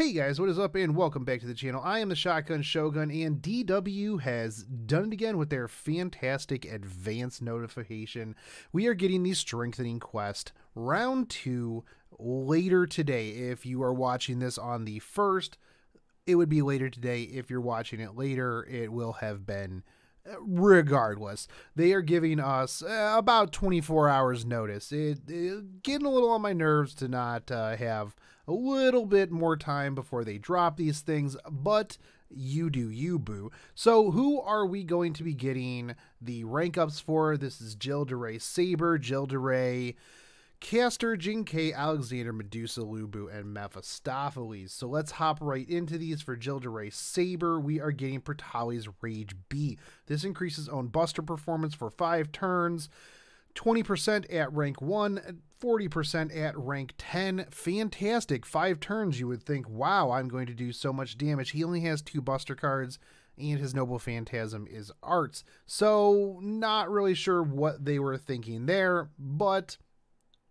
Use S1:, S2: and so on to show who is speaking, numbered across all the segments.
S1: Hey guys, what is up and welcome back to the channel. I am the Shotgun Shogun and DW has done it again with their fantastic advance notification. We are getting the Strengthening Quest round 2 later today. If you are watching this on the 1st, it would be later today. If you're watching it later, it will have been regardless. They are giving us about 24 hours notice. It getting a little on my nerves to not have a little bit more time before they drop these things, but you do you, boo. So who are we going to be getting the rank ups for? This is Jilderay Saber, Jilderay Caster, Jingke, Alexander, Medusa, Louboo, and Mephistopheles. So let's hop right into these. For Jilderay Saber, we are getting Pertali's Rage B. This increases own buster performance for 5 turns, 20% at rank 1, 40% at rank 10. Fantastic. 5 turns, you would think, wow, I'm going to do so much damage. He only has 2 buster cards, and his Noble Phantasm is Arts. So not really sure what they were thinking there, but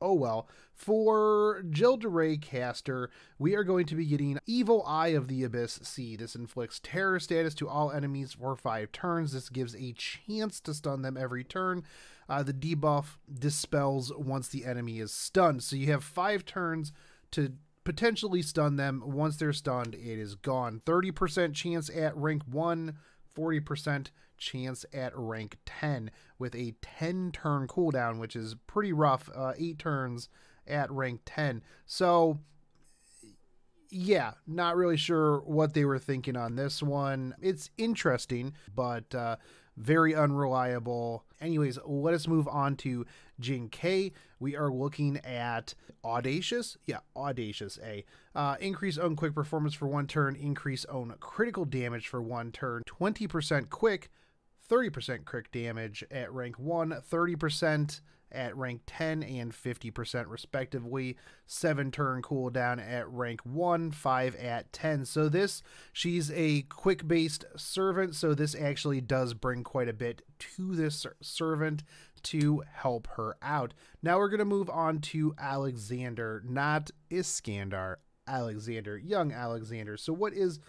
S1: oh well. For Jilderay Caster, we are going to be getting Evil Eye of the Abyss C. This inflicts terror status to all enemies for 5 turns. This gives a chance to stun them every turn. The debuff dispels once the enemy is stunned. So you have 5 turns to potentially stun them. Once they're stunned, it is gone. 30% chance at rank 1, 40% chance at rank 10 with a 10 turn cooldown, which is pretty rough. 8 turns at rank 10. So yeah, not really sure what they were thinking on this one. It's interesting, but very unreliable. Anyways, let us move on to Jingke. We are looking at Audacious. Yeah, Audacious A. Increase own quick performance for 1 turn. Increase own critical damage for 1 turn. 20% quick. 30% crit damage at rank 1. 30% at rank 10 and 50% respectively. 7 turn cooldown at rank 1, 5 at 10. So this, she's a quick based servant, so this actually does bring quite a bit to this servant to help her out. Now we're going to move on to Alexander, not Iskandar, Alexander, young Alexander. So what is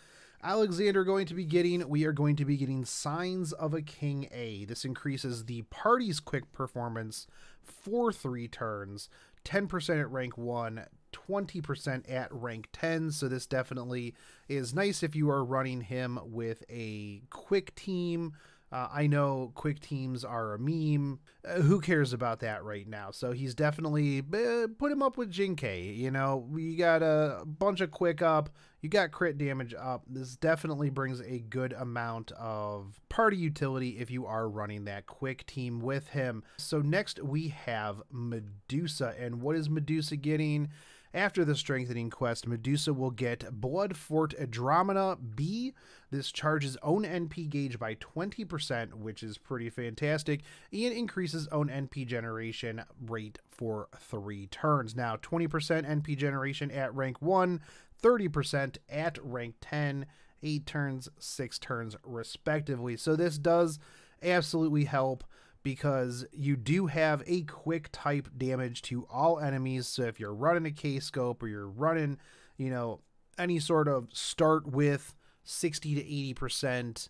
S1: Alexander going to be getting? We are going to be getting Signs of a King A. This increases the party's quick performance for 3 turns, 10% at rank 1, 20% at rank 10. So this definitely is nice if you are running him with a quick team. I know quick teams are a meme. Who cares about that right now? So he's definitely, put him up with Jingke. You know, we got a bunch of quick up. You got crit damage up. This definitely brings a good amount of party utility if you are running that quick team with him. So next we have Medusa. And what is Medusa getting? After the Strengthening Quest, Medusa will get Blood Fort Andromeda B. This charges own NP gauge by 20%, which is pretty fantastic, and increases own NP generation rate for 3 turns. Now, 20% NP generation at rank 1, 30% at rank 10, 8 turns, 6 turns, respectively. So this does absolutely help, because you do have a quick type damage to all enemies. So if you're running a K-scope or you're running, you know, any sort of start with 60 to 80%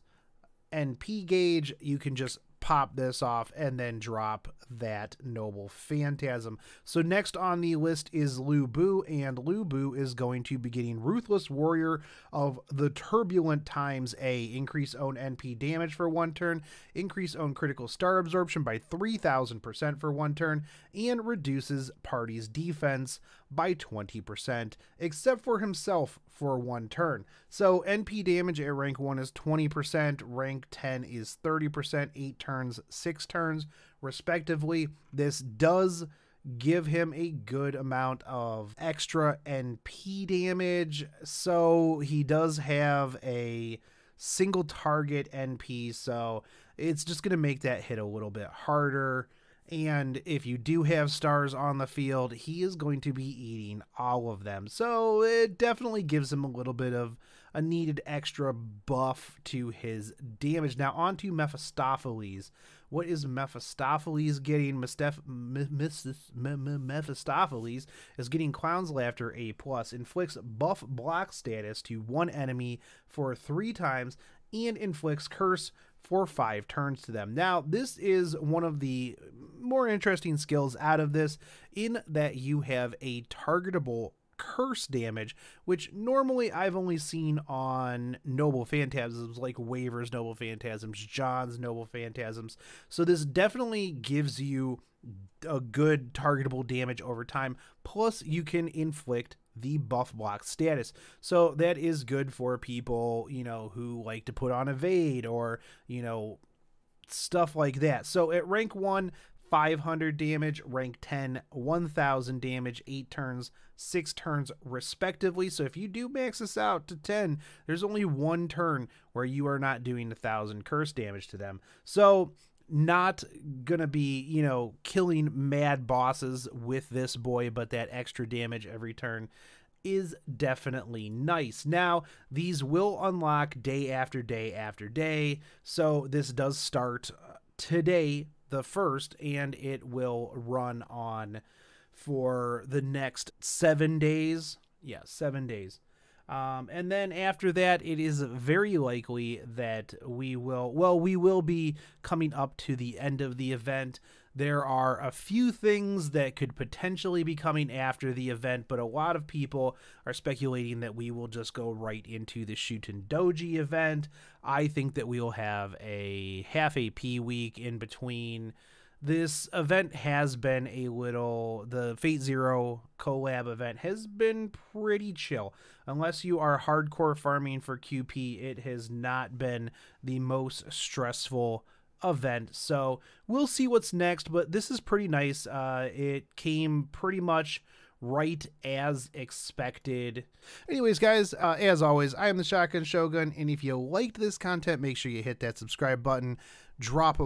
S1: NP gauge, you can just pop this off and then drop that Noble Phantasm. So next on the list is Louboo, and Louboo is going to be getting Ruthless Warrior of the Turbulent Times A. Increase own NP damage for 1 turn, increase own critical star absorption by 3000% for 1 turn, and reduces party's defense by 20%, except for himself for 1 turn. So NP damage at rank 1 is 20%, rank 10 is 30%, 8 turns, 6 turns, respectively. This does give him a good amount of extra NP damage. So he does have a single target NP, so it's just going to make that hit a little bit harder. And if you do have stars on the field, he is going to be eating all of them. So it definitely gives him a little bit of a needed extra buff to his damage. Now on to Mephistopheles. What is Mephistopheles getting? Mephistopheles is getting Clown's Laughter A+, inflicts buff block status to one enemy for 3 times, and inflicts curse for 5 turns to them. Now, this is one of the more interesting skills out of this, in that you have a targetable curse damage, which normally I've only seen on Noble Phantasms like Waver's Noble Phantasms, John's Noble Phantasms. So this definitely gives you a good targetable damage over time. Plus, you can inflict the buff block status. So that is good for people, you know, who like to put on evade or, you know, stuff like that. So at rank 1, 500 damage, rank 10, 1000 damage, 8 turns, 6 turns respectively. So if you do max this out to 10, there's only 1 turn where you are not doing 1000 curse damage to them. So not gonna be, you know, killing mad bosses with this boy, but that extra damage every turn is definitely nice. Now, these will unlock day after day after day. So this does start today, the 1st, and it will run on for the next 7 days. Yeah, 7 days. And then after that, it is very likely that we will be coming up to the end of the event. There are a few things that could potentially be coming after the event, but a lot of people are speculating that we will just go right into the Shuten Doji event. I think that we will have a half AP week in between. This event has been the Fate Zero collab event has been pretty chill. Unless you are hardcore farming for QP, it has not been the most stressful event. So we'll see what's next, but this is pretty nice. It came pretty much right as expected. Anyways, guys, as always, I am the Shotgun Shogun, and if you liked this content, make sure you hit that subscribe button, drop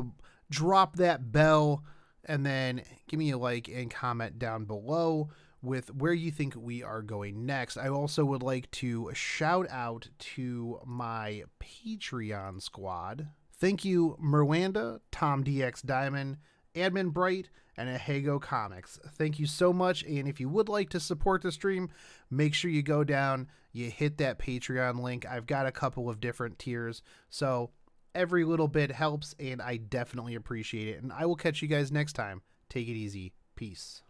S1: that bell, and then give me a like and comment down below with where you think we are going next. I also would like to shout out to my Patreon squad. Thank you, Merwanda, Tom DX Diamond, Admin Bright, and Ahego Comics. Thank you so much, and if you would like to support the stream, make sure you go down, you hit that Patreon link. I've got a couple of different tiers, so every little bit helps, and I definitely appreciate it. And I will catch you guys next time. Take it easy. Peace.